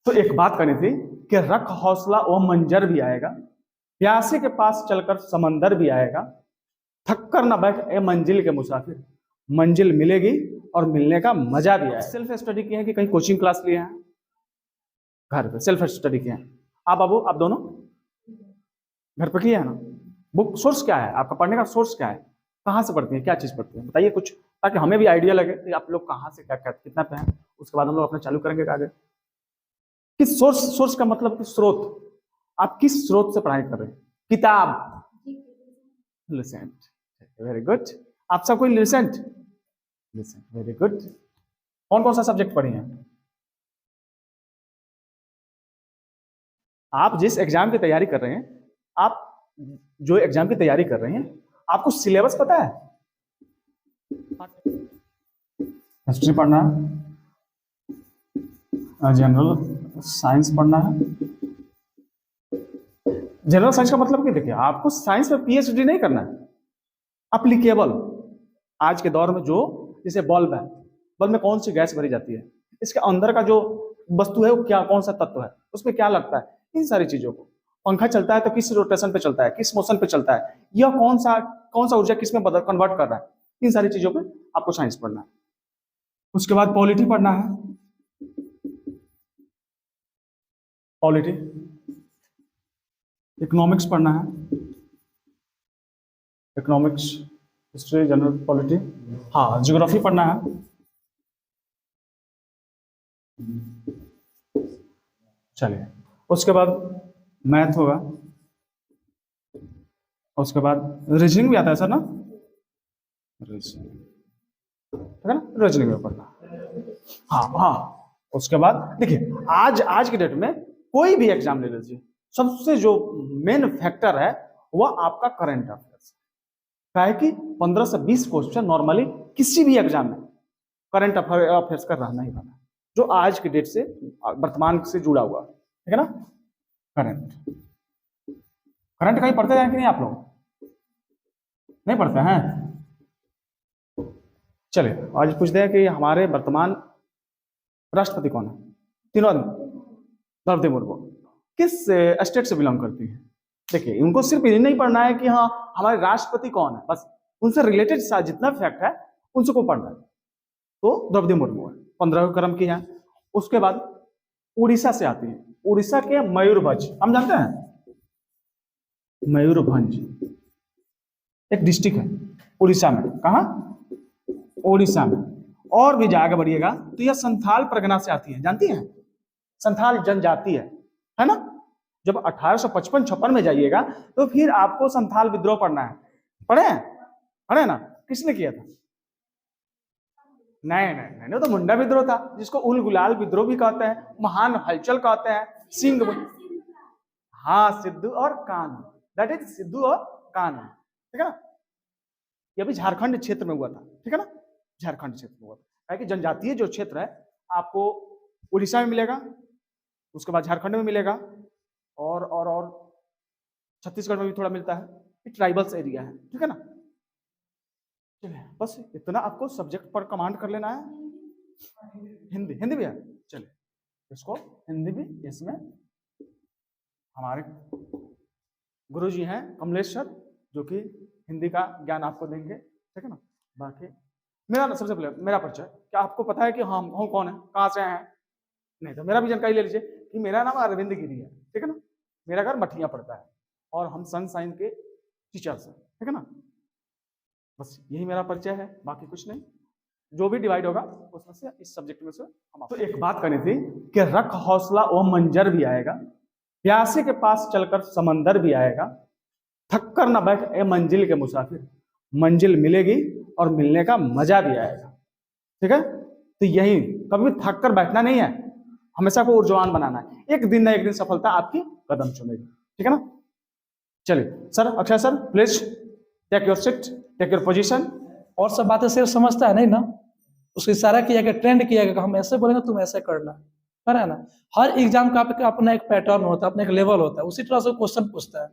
तो एक बात करनी थी कि रख हौसला वो मंजर भी आएगा, प्यासे के पास चलकर समंदर भी आएगा, थक कर ना बैठ ए मंजिल के मुसाफिर, मंजिल मिलेगी और मिलने का मजा भी आएगा। सेल्फ स्टडी किए हैं कि कहीं कोचिंग क्लास लिए हैं? घर पे सेल्फ स्टडी किए हैं। आप बाबू, आप दोनों घर पे किए हैं ना? बुक सोर्स क्या है आपका? पढ़ने का सोर्स क्या है? कहाँ से पढ़ती हैं, क्या चीज पढ़ती हैं, बताइए कुछ, ताकि हमें भी आइडिया लगे कि आप लोग कहाँ से क्या क्या कितना पे हैं। उसके बाद हम लोग अपना चालू करेंगे आगे। किस सोर्स, सोर्स का मतलब कि स्रोत, आप किस स्रोत से पढ़ाई कर रहे हैं? किताब, लिसेंट, वेरी गुड। आप सब कोई लिसेंट, लिसेंट, वेरी गुड। कौन कौन सा सब्जेक्ट पढ़े हैं आप? जिस एग्जाम की तैयारी कर रहे हैं, आप जो एग्जाम की तैयारी कर रहे हैं, आपको सिलेबस पता है? हिस्ट्री पढ़ना है, जनरल साइंस पढ़ना है। जनरल साइंस का मतलब कि देखिए, आपको साइंस में पीएचडी नहीं करना है, अप्लीकेबल आज के दौर में जो, जैसे बल्ब है, बल्ब में कौन सी गैस भरी जाती है, इसके अंदर का जो वस्तु है वो क्या, कौन सा तत्व है, उसमें क्या लगता है, इन सारी चीजों को। पंखा चलता है तो किस रोटेशन पे चलता है, किस मोशन पे चलता है, यह कौन सा ऊर्जा किस में कन्वर्ट कर रहा है, इन सारी चीजों पे आपको साइंस पढ़ना है। उसके बाद पॉलिटी पढ़ना है, पॉलिटी। इकोनॉमिक्स पढ़ना है, इकोनॉमिक्स, हिस्ट्री, जनरल पॉलिटी। हाँ, ज्योग्राफी पढ़ना है। चलिए, उसके बाद मैथ होगा, उसके बाद रीजनिंग भी आता है सर ना, रीजनिंग, ठीक है ना, रीजनिंग में पढ़ना। हाँ हाँ, उसके बाद देखिए, आज के डेट में कोई भी एग्जाम ले लीजिए, सबसे जो मेन फैक्टर है वह आपका करंट अफेयर्स है कि 15 से 20 क्वेश्चन नॉर्मली किसी भी एग्जाम में करंट अफेयर्स का रहना ही रहना, जो आज की डेट से, वर्तमान से जुड़ा हुआ, ठीक है ना। करंट, करंट कहीं पढ़ते हैं कि नहीं आप लोग? नहीं पढ़ते हैं? चलिए, आज पूछते हैं कि हमारे वर्तमान राष्ट्रपति कौन है? तीनों आदमी। द्रौपदी मुर्मू किस स्टेट से बिलोंग करती है? देखिए, उनको सिर्फ ये नहीं पढ़ना है कि हाँ हमारे राष्ट्रपति कौन है, बस उनसे रिलेटेड जितना फैक्ट है उनसे को पढ़ना है। तो द्रौपदी मुर्मू है, 15 क्रम की है। उसके बाद उड़ीसा से आती है, उड़ीसा के मयूरभंज, हम जानते हैं मयूरभंज एक डिस्ट्रिक्ट है उड़ीसा में। कहा? उड़ीसा में। और भी आगे बढ़िएगा तो यह संथाल परगना से आती है, जानती हैं? संथाल जनजाति है ना। जब 1855-56 में जाइएगा तो फिर आपको संथाल विद्रोह पढ़ना है। पढ़े ना? किसने किया था? नहीं, वो तो मुंडा विद्रोह था, जिसको उल गुलाल विद्रोह भी कहते हैं, महान हलचल कहते हैं, सिंह। हाँ, सिद्धू और कान्हू, दैट इज सिद्धू और कान्हू, ठीक है ना। यह भी झारखंड क्षेत्र में हुआ था, ठीक है ना, झारखंड क्षेत्र में हुआ था। कि जनजातीय जो क्षेत्र है आपको उड़ीसा में मिलेगा, उसके बाद झारखंड में मिलेगा, और छत्तीसगढ़ में भी थोड़ा मिलता है। ये ट्राइबल्स एरिया है, ठीक है ना। चलिए, बस इतना आपको सब्जेक्ट पर कमांड कर लेना है। हिंदी भी है, चलिए इसको हिंदी भी, इसमें हमारे गुरुजी हैं कमलेश सर, जो कि हिंदी का ज्ञान आपको देंगे, ठीक है ना। बाकी मेरा सबसे पहले मेरा परिचय, क्या आपको पता है कि हम कौन है, कहाँ से हैं? नहीं तो मेरा भी जानकारी ले लीजिए कि मेरा नाम अरविंद गिरी है, ठीक है ना। मेरा घर मठिया पड़ता है और हम सनसाइन के टीचर्स हैं, ठीक है ना। बस यही मेरा परिचय है, बाकी कुछ नहीं। जो भी डिवाइड होगा उसमें से, इस सब्जेक्ट में से हम। तो एक बात करनी थी कि रख हौसला वो मंजर भी आएगा, प्यासे के पास चलकर समंदर भी आएगा, थक कर ना बैठ ए मंजिल के मुसाफिर, मंजिल मिलेगी और मिलने का मजा भी आएगा, ठीक है। तो यही, कभी थक कर बैठना नहीं है, हमेशा को ऊर्जवान बनाना है। एक दिन ना एक दिन सफलता आपकी कदम चुमेगी, ठीक है ना। चलिए sir, Akshay sir please take your seat, take your position. और सब बातें सिर्फ समझता है नहीं ना, उसको इशारा किया गया, ट्रेंड किया गया, हम ऐसे बोलेंगे तुम ऐसे करना, है ना। हर एग्जाम का अपना एक पैटर्न होता है, अपना एक लेवल होता है, उसी तरह से क्वेश्चन पूछता है।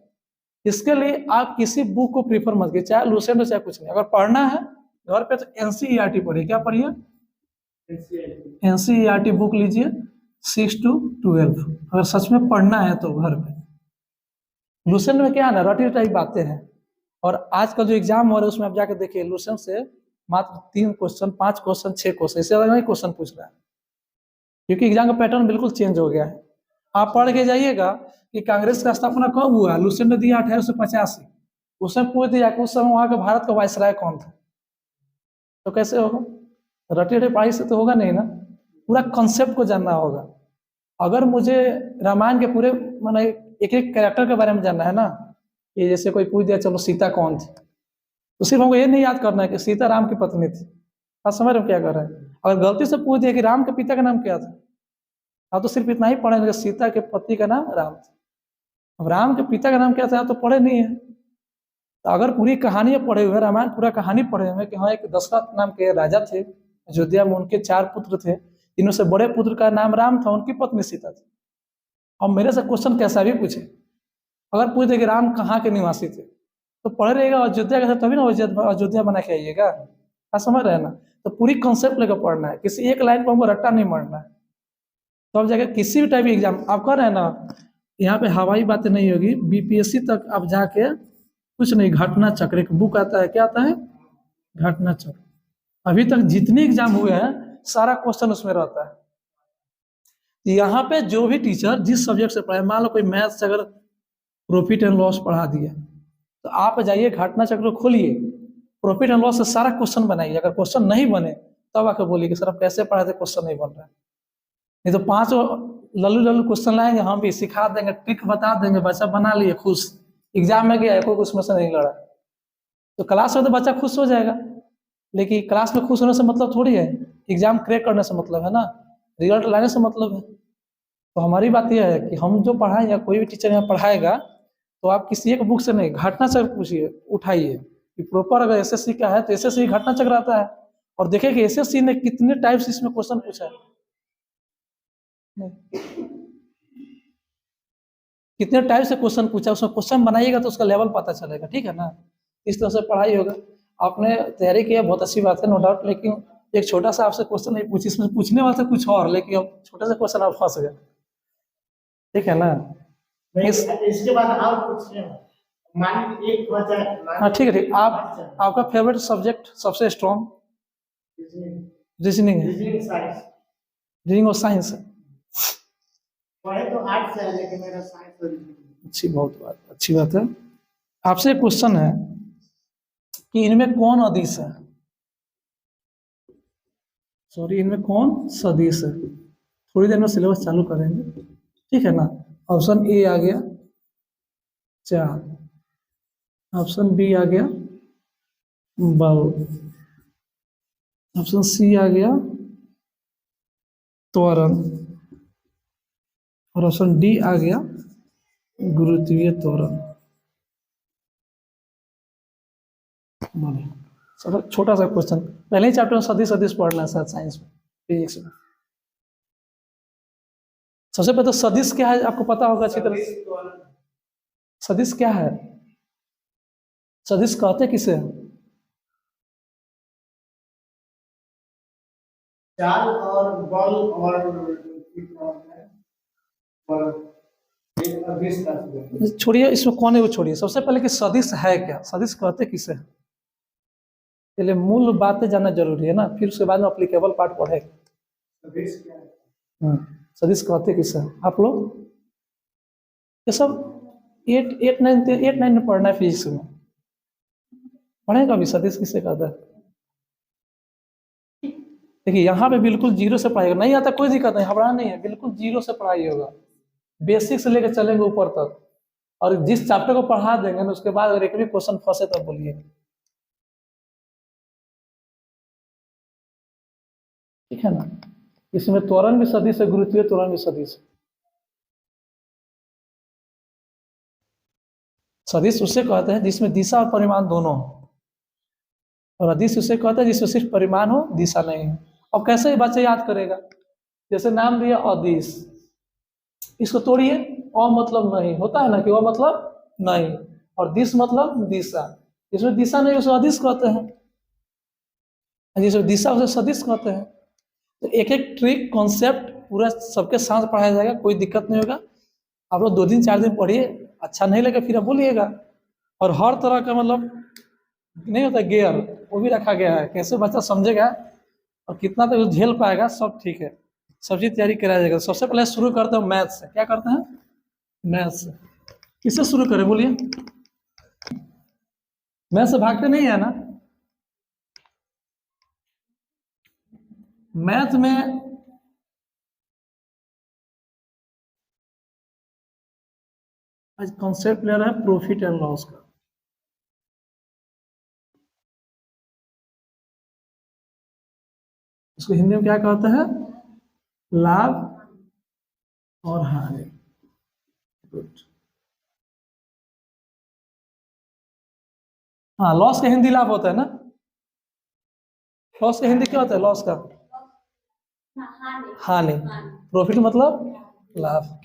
इसके लिए आप किसी बुक को प्रीफर मत कीजिए, चाहे लूसेंट हो चाहे कुछ नहीं। अगर पढ़ना है घर पे तो एनसीईआरटी पढ़िए। क्या पढ़िए? एनसीईआरटी बुक लीजिए, 6 to 12, अगर सच में पढ़ना है तो घर पे। लुसेंट में क्या है ना, रटी टाइप बातें हैं। और आज का जो एग्जाम हो रहा है उसमें आप जाके देखिए, लुसेंट से मात्र 3 क्वेश्चन, 5 क्वेश्चन, 6 क्वेश्चन, इससे ज्यादा नहीं क्वेश्चन पूछ रहा है, क्योंकि एग्जाम का पैटर्न बिल्कुल चेंज हो गया है। आप पढ़ के जाइएगा कि कांग्रेस का स्थापना कब हुआ, लुसेंट ने दिया 1885, उसमें पूछ दिया कि उस समय वहां के भारत का वायसराय कौन था। तो कैसे होगा, रटे रटे पढ़ाई से तो होगा नहीं ना, पूरा कॉन्सेप्ट को जानना होगा। अगर मुझे रामायण के पूरे माने एक एक कैरेक्टर के बारे में जानना है ना, ये जैसे कोई पूछ दिया चलो सीता कौन थी, तो सिर्फ हमको ये नहीं याद करना है कि सीता राम की पत्नी थी। आप समझ रहे हो क्या कर रहे हैं। अगर गलती से पूछ दिया कि राम के पिता का नाम क्या था, आप तो सिर्फ इतना ही पढ़ेंगे सीता के पति का नाम राम था। अब राम के पिता का नाम क्या था तो पढ़े नहीं है। तो अगर पूरी कहानी पढ़े हुए, रामायण पूरा कहानी पढ़े हुए कि हाँ एक दशरथ नाम के राजा थे अयोध्या में, उनके 4 पुत्र थे, इनमें से बड़े पुत्र का नाम राम था, उनकी पत्नी सीता थी। अब मेरे से क्वेश्चन कैसा भी पूछे, अगर पूछ दे कि राम कहाँ के निवासी थे, तो पढ़े रहेगा अयोध्या का था, तभी ना अयोध्या बना के आइएगा। आप समझ रहे हैं ना। तो पूरी कॉन्सेप्ट लेकर पढ़ना है, किसी एक लाइन पर हमको रट्टा नहीं मारना है। तो अब जाके किसी भी टाइप एग्जाम आप कर रहे हैं ना, यहाँ पे हवाई बातें नहीं होगी, बीपीएससी तक आप जाके कुछ नहीं, घटना चक्र एक बुक आता है, क्या आता है, घटना चक्र। अभी तक जितने एग्जाम हुए हैं सारा क्वेश्चन उसमें रहता है। यहाँ पे जो भी टीचर जिस सब्जेक्ट से पढ़ाए, मान लो कोई मैथ से अगर प्रॉफिट एंड लॉस पढ़ा दिया, तो आप जाइए घटना चक्र खोलिए, प्रॉफिट एंड लॉस से सारा क्वेश्चन बनाइए। अगर क्वेश्चन नहीं बने तब आकर बोलिए कि सर आप कैसे पढ़ाते, क्वेश्चन नहीं बन रहा है। नहीं तो 5 लल्लू लल्लू क्वेश्चन लाएंगे, हम भी सिखा देंगे, ट्रिक बता देंगे, बच्चा बना लिए खुश, एग्जाम में गया कोई उसमें से नहीं लड़ा। तो क्लास में तो बच्चा खुश हो जाएगा, लेकिन क्लास में खुश होने से मतलब थोड़ी है, एग्जाम क्रैक करने से मतलब है ना, रिजल्ट लाने से मतलब है। तो हमारी बात यह है कि हम जो पढ़ाएं या कोई भी टीचर यहाँ पढ़ाएगा, तो आप किसी एक बुक से नहीं, घटना चक्र पूछिए, उठाइए कि प्रॉपर अगर एसएससी का है तो एसएससी घटना चक्र आता है, और देखिए कि एसएससी ने कितने टाइप से इसमें क्वेश्चन पूछा है, कितने टाइप से क्वेश्चन पूछा, उसमें क्वेश्चन बनाइएगा तो उसका लेवल पता चलेगा। ठीक है ना, इस तरह से पढ़ाई होगा। आपने तैयारी किया बहुत अच्छी बात है, नो डाउट, लेकिन एक छोटा सा आपसे क्वेश्चन नहीं पूछी, इसमें पूछने वाला था कुछ और, लेकिन अब छोटा सा क्वेश्चन आप फंस गए। ठीक है ना, इसके बाद और कुछ मान एक वजह। हाँ ठीक है, ठीक। आप आपका फेवरेट सब्जेक्ट सबसे स्ट्रॉन्ग रीजनिंग है, रीजनिंग और साइंस है। पढ़े तो आर्ट्स है लेकिन मेरा साइंस और अच्छी अच्छी बात है। आपसे एक क्वेश्चन है कि इनमें कौन अदिश है, सॉरी इनमें कौन सदिश है। थोड़ी देर में सिलेबस चालू करेंगे, ठीक है ना। ऑप्शन ए आ गया 4, ऑप्शन बी आ गया बल, ऑप्शन सी आ गया त्वरण, और ऑप्शन डी आ गया गुरुत्वीय त्वरण। बोलिए, छोटा सा क्वेश्चन, पहले ही चैप्टर में सदिश सदिश पढ़ना है शायद साइंस में, फिजिक्स में। सबसे पहले तो सदिश क्या है आपको पता होगा अच्छी तरह से। सदिश क्या है, सदिश कहते किसे हैं? चाल और बल और छोड़िए, इसमें कौन है वो छोड़िए। सबसे पहले कि सदिश है क्या, सदिश कहते किसे हैं, पहले मूल बातें जानना जरूरी है ना, फिर उसके बाद में अप्लीकेबल पार्ट पढ़ेगा। सदिश क्या है? सदिश कहते किसे हैं आप लोग, ये सब 8 9 में पढ़ना है, फिजिक्स में पढ़ेगा अभी सदिश किसे कहता है। देखिए यहाँ पे बिल्कुल जीरो से पढ़ाई, नहीं आता कोई दिक्कत नहीं, घबराना नहीं है, बिल्कुल जीरो से पढ़ाई होगा, बेसिक से लेकर चलेंगे ऊपर तक। और जिस चैप्टर को पढ़ा देंगे ना, उसके बाद अगर एक भी क्वेश्चन फंसे तब बोलिए। ठीक है ना, इसमें त्वरण भी सदिश है, गुरुत्वीय त्वरण भी सदिश है। सदिश उसे कहते हैं जिसमें दिशा और परिमाण दोनों हो, और अदिश उसे कहते हैं जिसमें सिर्फ परिमाण हो, दिशा नहीं हो। अब कैसे ये बच्चा याद करेगा, जैसे नाम दिया अदिश, इसको तोड़िए, अ मतलब नहीं होता है ना, कि अ मतलब नहीं, और दिश मतलब दिशा, जिसमें दिशा नहीं उसे अदिश कहते हैं, जिसमें दिशा उसे सदिश कहते हैं। तो एक एक ट्रिक कॉन्सेप्ट पूरा सबके साथ पढ़ाया जाएगा, कोई दिक्कत नहीं होगा। आप लोग 2 दिन 4 दिन पढ़िए, अच्छा नहीं लगे फिर आप बोलिएगा। और हर तरह का मतलब नहीं होता गेयर, वो भी रखा गया है, कैसे बच्चा समझेगा और कितना तक झेल पाएगा, सब ठीक है, सब चीज तैयारी कराया जाएगा। सबसे पहले शुरू करते हैं मैथ से। क्या करते हैं? मैथ से। किससे शुरू करें बोलिए? मैथ से भागते नहीं है ना? मैथ में आज कॉन्सेप्ट ले रहा है प्रॉफिट एंड लॉस का। इसको हिंदी में क्या कहते हैं? लाभ और हानि। गुड। हाँ, लॉस का हिंदी लाभ होता है ना? लॉस का हिंदी क्या होता है? लॉस का हानि। प्रॉफिट मतलब लाभ।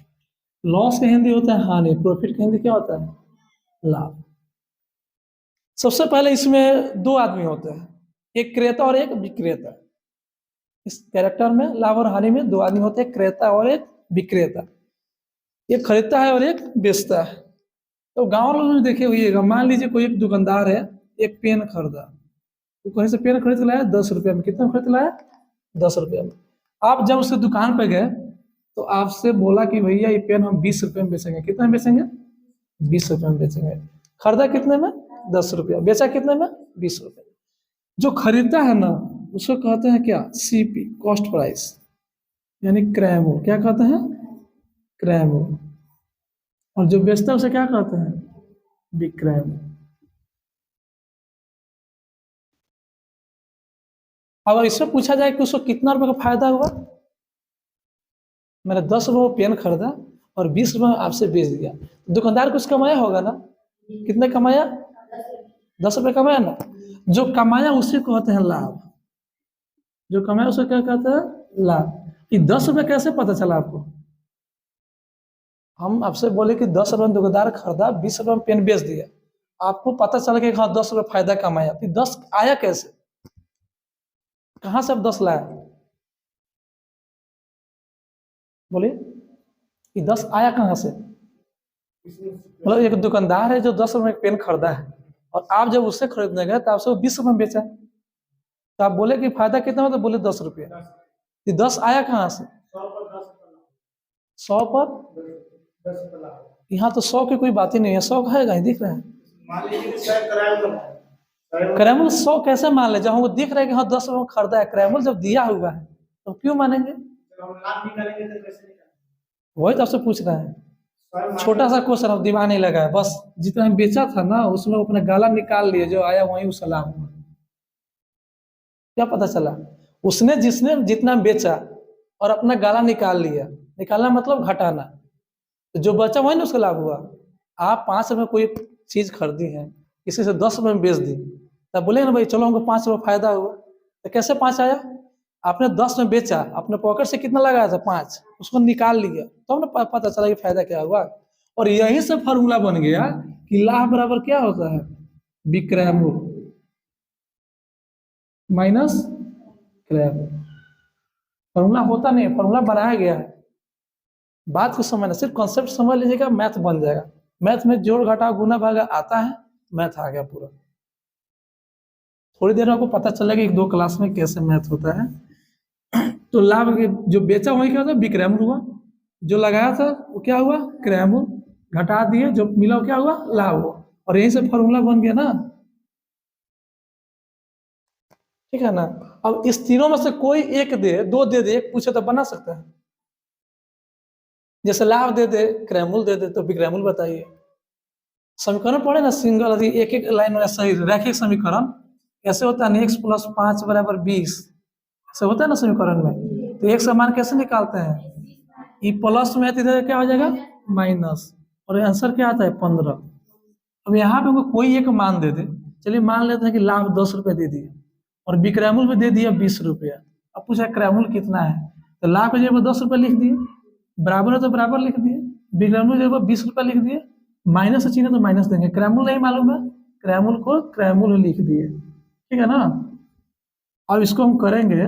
लॉस का हिंदी होता है हानि, प्रॉफिट का हिंदी क्या होता है? लाभ। सबसे पहले इसमें 2 आदमी होते हैं, एक क्रेता और एक विक्रेता। इस कैरेक्टर में लाभ और हानि में 2 आदमी होते हैं, क्रेता और एक विक्रेता। एक खरीदता है और एक बेचता है। तो गांव लोग में देखे हुईगा, मान लीजिए कोई एक दुकानदार है, एक पेन खरीदा, तो कहीं से पेन खरीद के लाया 10 रुपये में। कितना खरीद लाया? 10 रुपये में। आप जब उसके दुकान पे गए तो आपसे बोला कि भैया ये पेन हम 20 रुपये में बेचेंगे। कितना में बेचेंगे? 20 रुपये में बेचेंगे। खरीदा कितने में? 10 रुपया। बेचा कितने में? 20 रुपये। जो खरीदता है ना उसको कहते हैं क्या? CP, कॉस्ट प्राइस, यानी क्रय मूल्य। क्या कहते हैं? क्रय मूल्य। और जो बेचता है उसे क्या कहते हैं? विक्रय मूल्य। अगर इससे पूछा जाए कि उसको कितना रुपए का फायदा हुआ, मैंने 10 रुपये में पेन खरीदा और 20 रुपये में आपसे बेच दिया, दुकानदार कुछ कमाया होगा ना? कितने कमाया? 10 रुपये कमाया ना? जो कमाया उसे कहते हैं लाभ। जो कमाया उसे क्या कहते हैं? लाभ। ये 10 रुपये कैसे पता चला आपको? हम आपसे बोले कि 10 रुपये में दुकानदार खरीदा, 20 रुपये में पेन बेच दिया, आपको पता चला कि हाँ 10 रुपये फायदा कमाया। तो 10 आया कैसे? कहाँ से आप 10 लाया? बोलिए, ये 10 आया कहाँ से? मतलब एक दुकानदार है जो 10 रुपये पेन खरीदा है और आप जब उससे खरीदने गए तो आपसे वो 20 रुपये में बेचा, तो आप बोले कि फायदा कितना हो? तो बोले 10 रुपये। ये 10 आया कहाँ से? 100 पर? यहाँ तो 100 की कोई बात ही नहीं है। 100 का है कहीं दिख रहा है? क्रैमल 100 कैसे मान ले जब हमको दिख रहा है कि हाँ 10 रुपये खरीदा है। क्रैमल जब दिया हुआ है तो क्यों मानेंगे? वही तो आपसे पूछ रहा है। छोटा सा क्वेश्चन, अब दिमाग नहीं लगा है, बस जितना बेचा था ना उसमें अपना गाला निकाल लिए, जो आया वही उसका लाभ हुआ। क्या पता चला? उसने जिसने जितना बेचा और अपना गाला निकाल लिया। निकालना मतलब घटाना, तो जो बचा वही ना उसका लाभ हुआ। आप 5 रुपये कोई चीज खरीदी है, किसी से 10 रुपये में बेच दी, तब बोले ना भाई चलो हमको 5 रुपये फायदा हुआ। तो कैसे 5 आया? आपने 10 में बेचा, अपने पॉकेट से कितना लगाया था? 5, उसको निकाल लिया तो ना पता चला कि फायदा क्या हुआ। और यही से फॉर्मूला बन गया कि लाभ बराबर क्या होता है? विक्रय मूल्य माइनस क्रय मूल्य। फॉर्मूला होता नहीं, फॉर्मूला बनाया गया है। बात को समझना, सिर्फ कॉन्सेप्ट समझ लीजिएगा, मैथ बन जाएगा। मैथ में जोड़ घटाव गुना भागा आता है, मैथ आ गया पूरा। थोड़ी देर में आपको पता चलेगा 1-2 क्लास में कैसे मैथ होता है। तो लाभ जो बेचा वही क्या होता है? विक्रय मूल्य हुआ। जो लगाया था वो क्या हुआ? क्रय मूल्य। घटा दिए, जो मिला वो क्या हुआ? लाभ हुआ। और यही से फॉर्मूला बन गया ना, ठीक है ना? अब इस तीनों में से कोई एक दे, 2 दे दे, एक पूछे तो बना सकता है। जैसे लाभ दे दे, क्रय मूल्य दे दे, तो विक्रय मूल्य बताइए। समीकरण पढ़े ना, सिंगल एक एक लाइन में सही रैखिक समीकरण कैसे होता है? x + 5 = 20 ऐसे होता है ना समीकरण में। तो एक समान कैसे निकालते हैं? ये प्लस में इधर क्या हो जाएगा? माइनस। और आंसर क्या आता है? 15। अब यहाँ पे हमको कोई एक मान दे दे। चलिए मान लेते हैं कि लाभ 10 रुपये दे दिए और विक्रय मूल्य भी दे दिया 20 रुपया। अब पूछा क्रय मूल्य कितना है, तो लाभ की जगह 10 रुपये लिख दिए, बराबर है तो बराबर लिख दिए, विक्रय मूल्य जगह 20 रुपये लिख दिए, माइनस चिन्ह है तो माइनस देंगे। क्रय मूल्य नहीं मालूम है, क्रय मूल्य को क्रय मूल्य लिख दिए, ठीक है ना? अब इसको हम करेंगे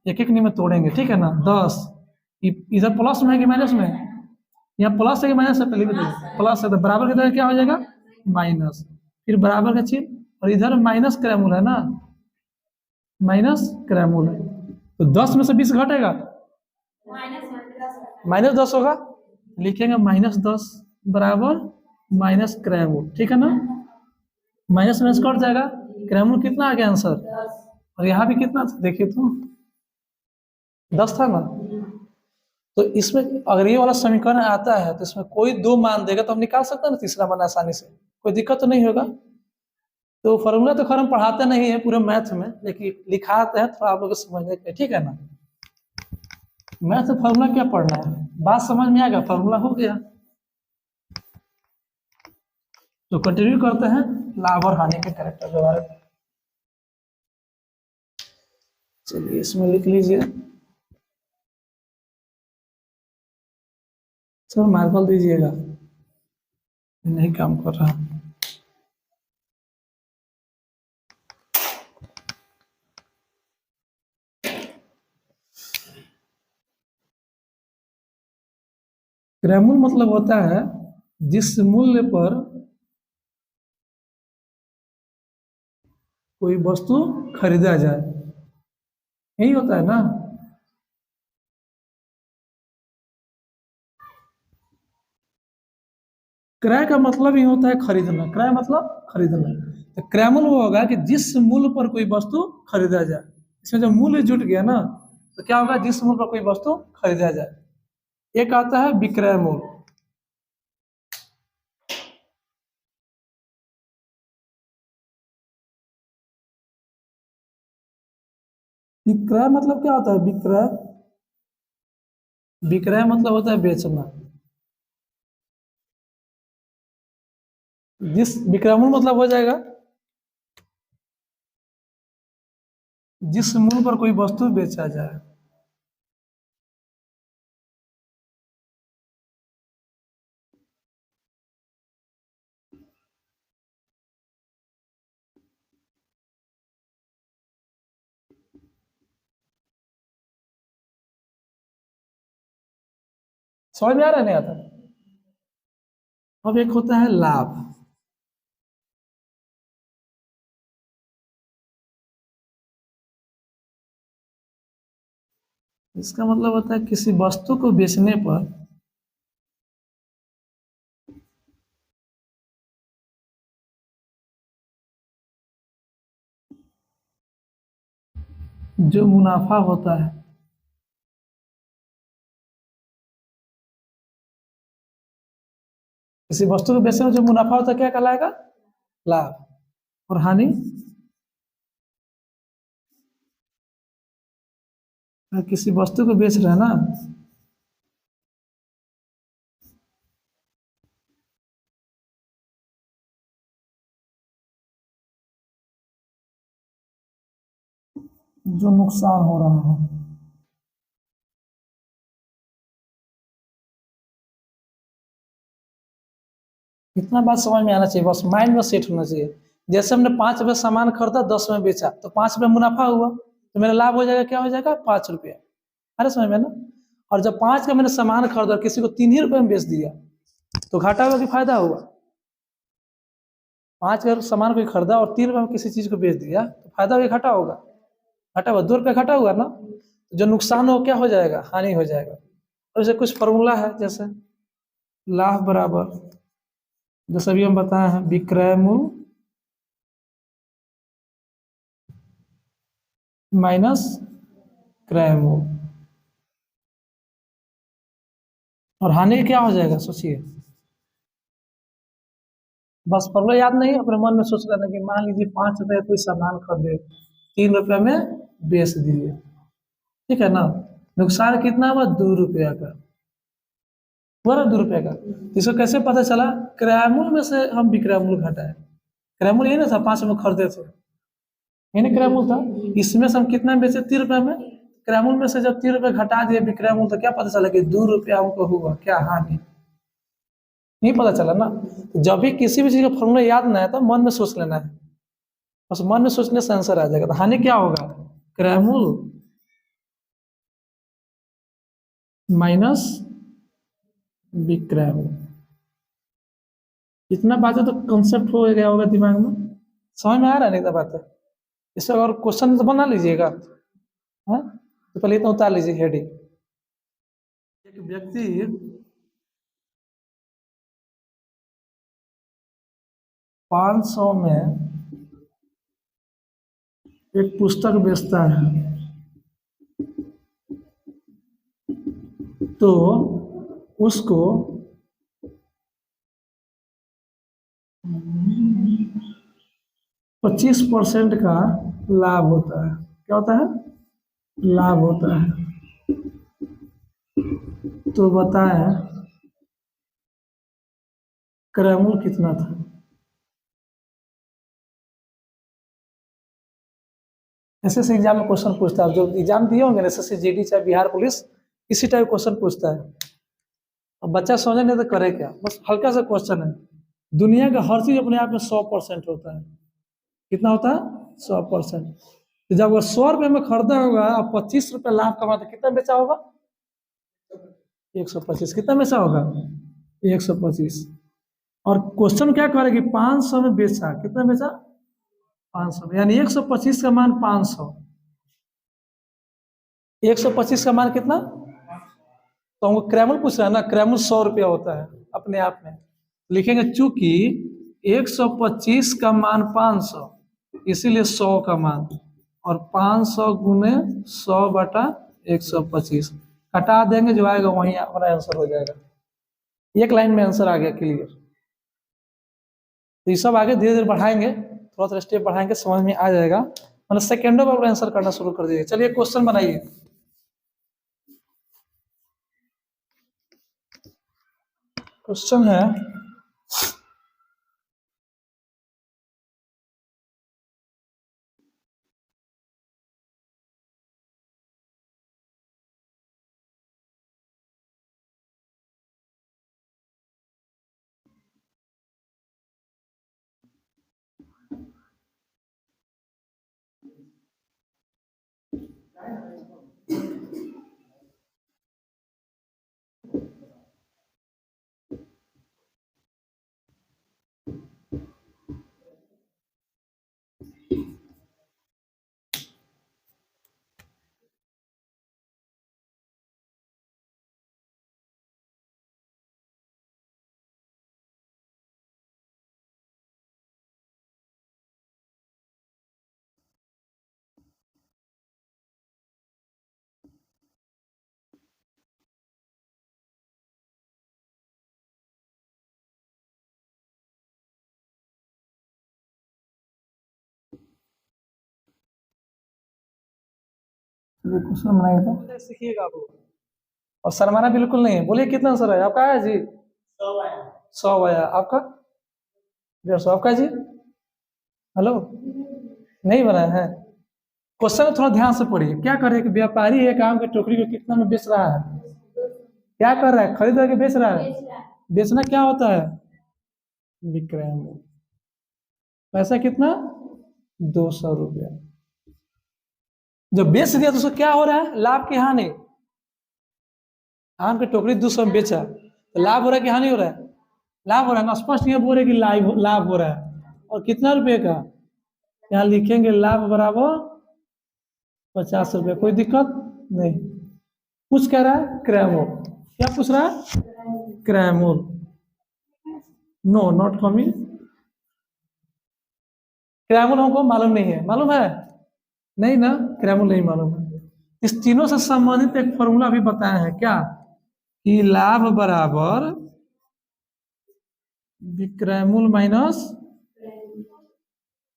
एक एक में तोड़ेंगे, ठीक है ना? 10 इधर प्लस में है कि माइनस में है? यहाँ प्लस है कि माइनस है पहले बताइए। प्लस है तो बराबर की तरह क्या हो जाएगा, माइनस, फिर बराबर का चिन्ह, और इधर माइनस क्रैमूल है ना, माइनस क्रैमूल है, तो 10 में से 20 घटेगा, -10 होगा, लिखेंगे -10 बराबर माइनस क्रैमूल, ठीक है ना। माइनस माइनस कट जाएगा, क्रैमूल कितना आ गया आंसर, और यहाँ भी कितना था देखिए तो 10 था ना। तो इसमें अगर ये वाला समीकरण आता है तो इसमें कोई 2 मान देगा तो हम निकाल सकते हैं ना तीसरा मान आसानी से, कोई दिक्कत तो नहीं होगा। तो फॉर्मूला तो खैर हम पढ़ाते नहीं है पूरे मैथ में, लेकिन लिखाते हैं थोड़ा आप लोग को समझने के लिए, ठीक है ना। मैथ में फॉर्मूला क्या पढ़ना है, बात समझ में आ गया, फॉर्मूला हो गया। तो कंटिन्यू करते हैं लाभ और हानि के कैरेक्टर के बारे में। चलिए इसमें लिख लीजिए, सर मार्बल दीजिएगा, नहीं काम कर रहा। क्रैमूल मतलब होता है जिस मूल्य पर कोई वस्तु खरीदा जाए, यही होता है ना। क्रय का मतलब ही होता है खरीदना, क्रय मतलब खरीदना। तो क्रैमूल वो होगा कि जिस मूल्य पर कोई वस्तु खरीदा जाए, इसमें जब मूल्य जुट गया ना तो क्या होगा, जिस मूल्य पर कोई वस्तु खरीदा जाए। एक आता है विक्रय मूल्य, विक्रय मतलब क्या होता है, विक्रय, विक्रय मतलब होता है बेचना। जिस विक्रय मूल्य मतलब हो जाएगा जिस मूल्य पर कोई वस्तु बेचा जाए। समझ में आ रहा है नहीं आता। अब एक होता है लाभ, इसका मतलब होता है किसी वस्तु को बेचने पर जो मुनाफा होता है, किसी वस्तु को बेचने में जो मुनाफा होता है क्या कहलाएगा, लाभ। और हानि, किसी वस्तु को बेच रहे हैं ना, जो नुकसान हो रहा है। इतना बात समझ में आना चाहिए, बस माइंड में सेट होना चाहिए। जैसे हमने 5 रुपये सामान खरीदा, 10 में बेचा, तो 5 रुपये मुनाफा हुआ, तो मेरा लाभ हो जाएगा, क्या हो जाएगा, 5 रुपया। अरे समझ में ना। और जब 5 का मैंने सामान खरीदा और किसी को 3 ही रुपये में बेच दिया, तो घाटा हुआ कि फायदा हुआ। 5 का सामान कोई खरीदा और 3 रुपये में किसी चीज को बेच दिया, तो फायदा हुआ घाटा होगा, घाटा हुआ, 2 रुपये घाटा हुआ ना। जो नुकसान हो क्या हो जाएगा, हानि हो जाएगा। और इसे कुछ फॉर्मूला है, जैसे लाभ बराबर, जैसे अभी हम बताए हैं, विक्रय मूल्य माइनस क्रय मूल्य, और हानि क्या हो जाएगा, सोचिए। बस फॉर्मूला याद नहीं, अपने मन में सोच लेना कि मान लीजिए 5 रुपये कोई सामान खरीदे, 3 रुपये में बेच दिए, ठीक है ना। नुकसान कितना हुआ, 2 रुपया का, पूरा 2 रुपये का। तो इसको कैसे पता चला, क्रय मूल्य में से हम विक्रय मूल्य घटाए। क्रय मूल्य यही ना था, 5 में खरीदे थे, यही ना क्रय मूल्य था। इसमें से हम कितना में बेचे, 3 रुपये में। क्रय मूल्य में से जब 3 रुपये घटा दिए विक्रय मूल्य, तो क्या पता चला कि 2 रुपया हमको हुआ, क्या हानि, नहीं पता चला ना। तो जब भी किसी भी चीज का फॉर्मूला याद ना है तो मन में सोच लेना है, बस मन में सोचने से आंसर आ जाएगा। तो हानि क्या होगा, क्रय मूल्य माइनस विक्रम। इतना बातें तो कंसेप्ट हो गया होगा दिमाग में, समझ में आ रहा है नहीं तो बात है। इससे और क्वेश्चन तो बना लीजिएगा। हाँ, तो पहले इतना उतार लीजिए हेडिंग। एक व्यक्ति 500 में एक पुस्तक बेचता है, तो उसको 25% का लाभ होता है। क्या होता है? लाभ होता है। तो बताएं क्रयमूल कितना था? एसएससी एग्जाम में क्वेश्चन पूछता है, जो एग्जाम दिए होंगे एसएससी जीडी चाहे बिहार पुलिस, इसी टाइप क्वेश्चन पूछता है। अब बच्चा समझे नहीं तो करे क्या, बस हल्का सा क्वेश्चन है। दुनिया का हर चीज अपने आप में 100% होता है। कितना होता है? 100%। तो जब वो 100 रुपये में खरीदा होगा और 25 रुपये लाभ कमाता, कितना बेचा होगा? 125। कितना बेचा होगा? 125। और क्वेश्चन क्या करे कि 500 में बेचा, कितना बेचा? 500 में, यानी 125 का मान 500। 125 का मान कितना? तो हमको क्रैमल पूछ रहा है ना, क्रैमल 100 रुपया होता है अपने आप में। लिखेंगे चूंकि 125 का मान 500, इसीलिए 100 का मान, और 500 गुने 100 बटा 125 हटा देंगे, जो आएगा वही हमारा आंसर हो जाएगा। एक लाइन में आंसर आ गया, क्लियर। तो ये सब आगे धीरे धीरे बढ़ाएंगे, थोड़ा थोड़ा स्टेप बढ़ाएंगे, समझ में आ जाएगा। मतलब सेकेंडों में आंसर करना शुरू कर दीजिए। चलिए क्वेश्चन बनाइए। क्वेश्चन है, क्वेश्चन बनाइए तो सीखिएगा आप लोग। और शर्माना बिल्कुल नहीं है। बोलिए कितना आंसर है आपका? है जी 100 आया। आपका 150। आपका जी? हेलो, नहीं बनाया है? क्वेश्चन थोड़ा ध्यान से पढ़िए। क्या कर रहे हैं कि व्यापारी एक आम की टोकरी को कितना में बेच रहा है? क्या कर रहा है? खरीद करके बेच रहा है। बेचना क्या होता है? विक्रय मूल्य। पैसा कितना? 200 रुपया। जब बेच दिया तो उसको क्या हो रहा है? लाभ की हानि। आम की टोकरी 200 में बेचा तो लाभ हो रहा है कि हानि हो रहा है? लाभ हो रहा है ना। स्पष्ट ये बोल रहे कि लाभ हो रहा है। और कितना रुपए का? यहाँ लिखेंगे लाभ बराबर 50 रुपये। कोई दिक्कत नहीं। कुछ कह रहा है क्रैमोल। क्या पूछ रहा है? क्रैमोल। No, not coming. क्रैमोल हमको मालूम नहीं है। मालूम है? नहीं ना, क्रैमोल नहीं मालूम है। इस तीनों से संबंधित एक फॉर्मूला भी बताया है। क्या? कि लाभ बराबर विक्रयमूल माइनस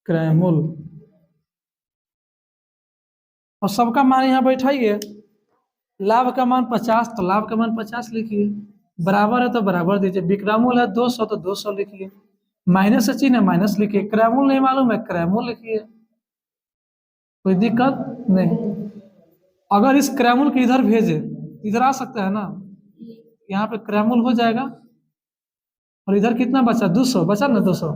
क्रयमूल। और सबका मान यहाँ बैठाइए। लाभ का मान 50, तो लाभ का मान 50 लिखिए। बराबर है तो बराबर दीजिए। विक्रयमूल है 200 तो 200 लिखिए। माइनस से चिन्ह है, माइनस लिखिए। क्रयमूल नहीं मालूम है, क्रयमूल लिखिए। कोई दिक्कत नहीं। अगर इस क्रयमूल को इधर भेजे, इधर आ सकता है ना, यहाँ पे क्रयमूल हो जाएगा। और इधर कितना बचा? 200 बचा ना, 200।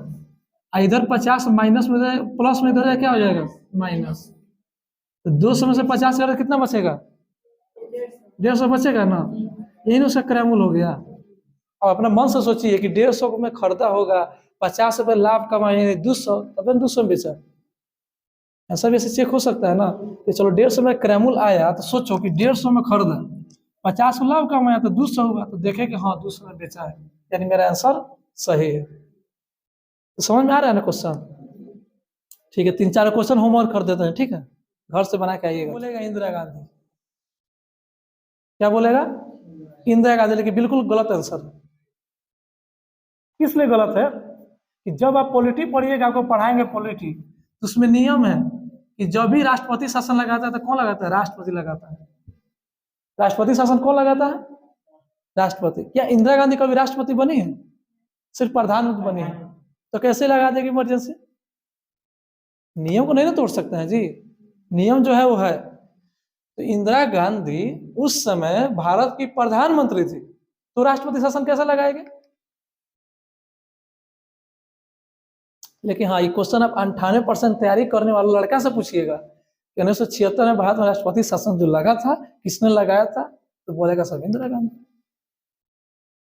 इधर 50 माइनस में प्लस में इधर क्या हो जाएगा? माइनस। तो 200 में से 50 कितना बचेगा? 150 बचेगा ना, यही ना उसका क्रैमुल हो गया। अब अपना मन से सोचिए कि 150 में खरीदा होगा, 50 रुपये लाभ कमाए, 200 तब 200 में बेचा। ऐसा भी ऐसे चेक हो सकता है ना कि चलो 150 में क्रैमुल आया तो सोचो कि 150 में खरीदा, 50 लाभ कमाया तो 200 हुआ, तो देखे कि हाँ 200 में बेचा है, यानी मेरा आंसर सही है। तो समझ में आ रहा है ना क्वेश्चन? ठीक है, 3-4 क्वेश्चन होमवर्क कर देते हैं, ठीक है, घर से बना के आइएगा। बोलेगा इंदिरा गांधी, क्या बोलेगा? इंदिरा गांधी, लेकिन बिल्कुल गलत आंसर है। किस लिए गलत है कि जब आप पॉलिटी पढ़िएगा, आपको पढ़ाएंगे पॉलिटी, तो उसमें नियम है कि जब भी राष्ट्रपति शासन लगाता है तो कौन लगाता है? राष्ट्रपति लगाता है। राष्ट्रपति शासन कौन लगाता है? राष्ट्रपति। क्या इंदिरा गांधी कभी राष्ट्रपति बनी है? सिर्फ प्रधानमंत्री बनी है। तो कैसे लगा देगी इमरजेंसी? नियम को नहीं ना तोड़ सकते हैं जी, नियम जो है वो है। तो इंदिरा गांधी उस समय भारत की प्रधानमंत्री थी, तो राष्ट्रपति शासन कैसे लगाएंगे? लेकिन हाँ, ये क्वेश्चन आप 98% तैयारी करने वाले लड़का से पूछिएगा कि 1976 में भारत में राष्ट्रपति शासन जो लगा था, किसने लगाया था, तो बोलेगा सब इंदिरा गांधी।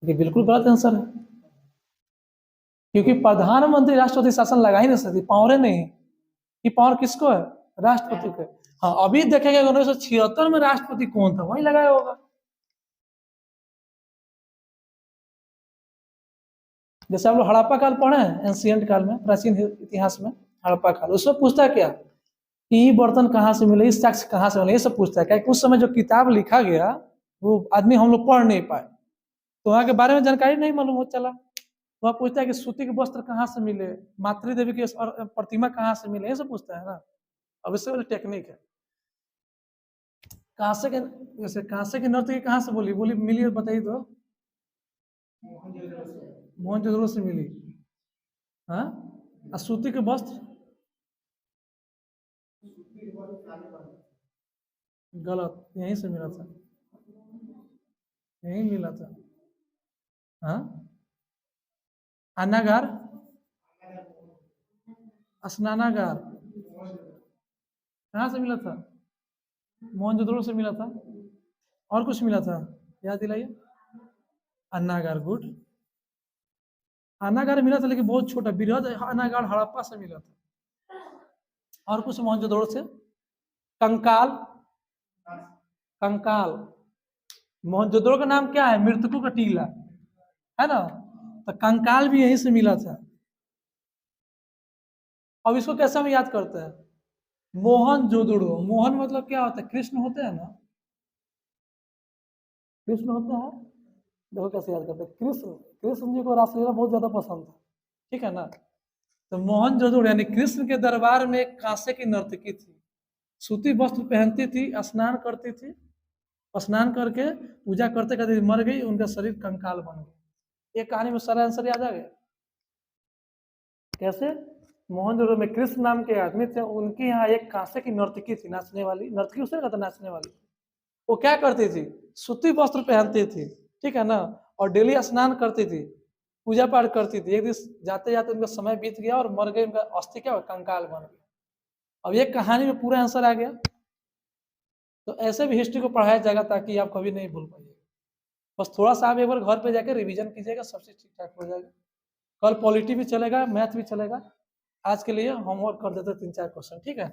ये बिल्कुल गलत आंसर है, क्योंकि प्रधानमंत्री राष्ट्रपति शासन लगा ही नहीं सकती, पावर नहीं। ये पावर किसको है? राष्ट्रपति को। हाँ, अभी देखेंगे 1976 में राष्ट्रपति कौन था, वही लगाया होगा। जैसे आप लोग हड़प्पा काल पढ़े हैं, एंशियंट काल में, प्राचीन इतिहास में हड़प्पा काल, उसमें पूछता है क्या कि ये बर्तन कहाँ से मिले, इस साक्ष्य कहाँ से मिले, ये सब पूछता है। क्या उस समय जो किताब लिखा गया वो आदमी हम लोग पढ़ नहीं पाए, तो वहाँ के बारे में जानकारी नहीं मालूम हो चला। वह पूछता है कि सूती के वस्त्र कहाँ से मिले, मातृ देवी की प्रतिमा कहाँ से मिले, ये सब पूछता है ना। अब इससे वाली टेक्निक है। कांसे के, जैसे कांसे की नर्तकी कहाँ से बोली मिली, बताइए तो। मोहनजोदड़ो से मिली। हाँ, और सूती के वस्त्र गलत, यहीं से मिला था, यहीं मिला था। हाँ, अन्नागार, स्नानागार कहाँ से मिला था? मोहनजोदड़ो से मिला था। और कुछ मिला था, याद दिलाइए। अन्नागार, गुड। अन्नागार मिला था, लेकिन बहुत छोटा, बृहद अन्नागार हड़प्पा से मिला था। और कुछ मोहनजोदड़ो से, कंकाल, कंकाल। मोहनजोदड़ो का नाम क्या है? मृतकों का टीला है ना, तो कंकाल भी यहीं से मिला था। अब इसको कैसे हम याद करते हैं? मोहनजोदड़ो, मोहन मतलब क्या होता है? कृष्ण होते हैं ना, कृष्ण होते हैं। देखो कैसे याद करते हैं, कृष्ण, कृष्ण जी को रासलीला बहुत ज्यादा पसंद था, ठीक है ना। तो मोहनजोदड़ो यानी कृष्ण के दरबार में एक कांसे की नर्तकी थी, सूती वस्त्र पहनती थी, स्नान करती थी, स्नान करके पूजा करते करते मर गई, उनका शरीर कंकाल बन गया। एक कहानी में सारा आंसर याद आ गया। कैसे? मोहनजोदड़ो में कृष्ण नाम के आदमी थे, उनके यहाँ एक कांसे की नर्तकी थी, नाचने वाली। नर्तकी उसे कहता, नाचने वाली। वो क्या करती थी? सूती वस्त्र पहनती थी, ठीक है ना, और डेली स्नान करती थी, पूजा पाठ करती थी। एक दिन जाते जाते उनका समय बीत गया और मर गई, उनका अस्थि क्या हुआ? कंकाल बन गया। अब ये कहानी में पूरा आंसर आ गया। तो ऐसे भी हिस्ट्री को पढ़ाया जाएगा ताकि आप कभी नहीं भूल पाइए। बस थोड़ा सा आप एक बार घर पे जाकर रिवीजन कीजिएगा, सब चीज ठीक ठाक हो जाएगा। कल पॉलिटी भी चलेगा, मैथ भी चलेगा। आज के लिए होमवर्क कर देते 3-4 क्वेश्चन, ठीक है।